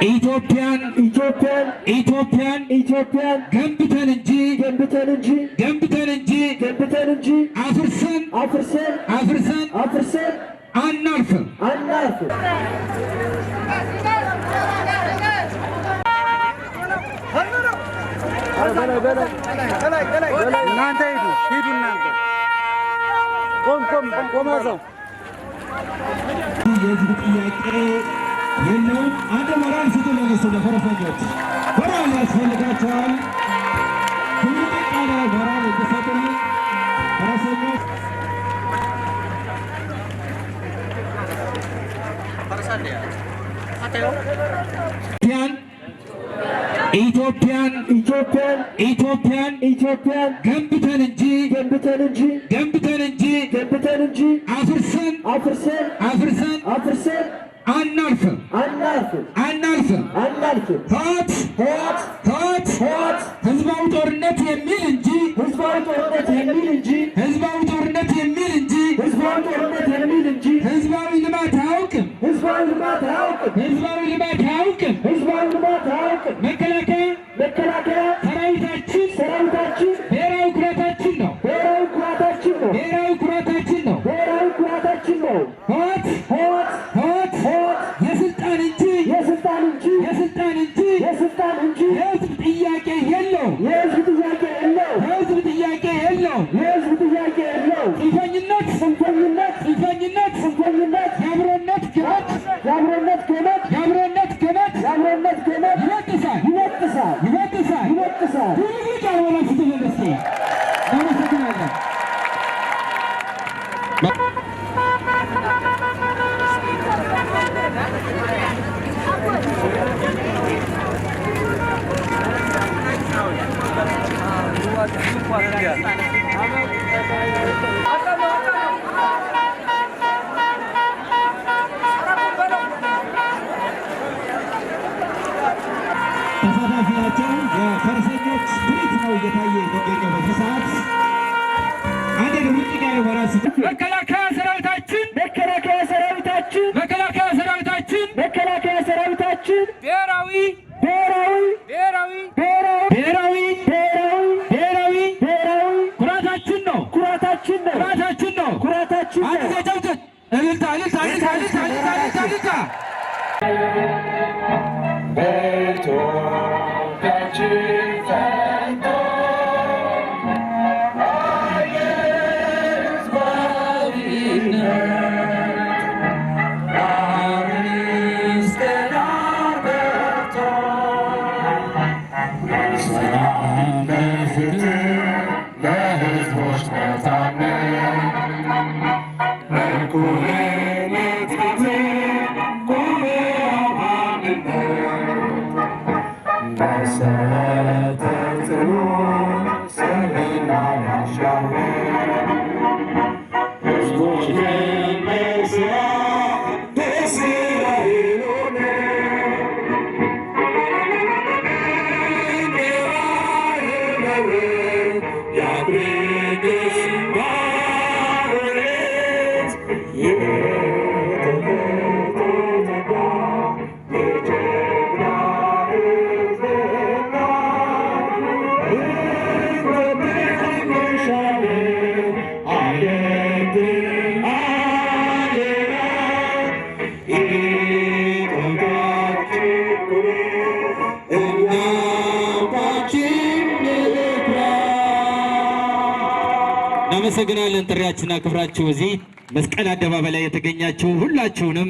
ኢትዮጵያን ገንብተን እንጂ አፍርሰን አናልፍም። እናንተ ሂዱ እናንተ ቆም እዛው። የህዝብ ጥያቄ የለውም። አንድ ሞራል ስጡ ለነሱ ለፈረሰኞች ሞራል ያስፈልጋቸዋል። ሁሉም ሞራል የተሰጡልን ፈረሰኞች ኢትዮጵያን ገንብተን እንጂ አፍርሰን አናልፍም። ህወሓት ህዝባዊ ጦርነት የሚል እንጂ ህዝባዊ ልማት አያውቅም። መከላከያ ሰራዊታችን ብሔራዊ ኩራታችን ነው። ህወሓት የስልጣን እንጂ የህዝብ ጥያቄ የለውም። ጽንፈኝነት የአብሮነት ገመድ ይበጥሳል። ትልቅ ያልሆነ ስትመለስ እናመሰግናለን። ተሳታፊያቸው የፈረሰኞች ስፕሪት ነው እየታየ የሚገኘው በዚህ ሰዓት። አንድ ውጭ ጋር ወራስ መከላከያ ሰራዊታችን ኩራታችን ነው። እልልታ እናመሰግናለን። ጥሪያችንን አክብራችሁ እዚህ መስቀል አደባባይ ላይ የተገኛችሁ ሁላችሁንም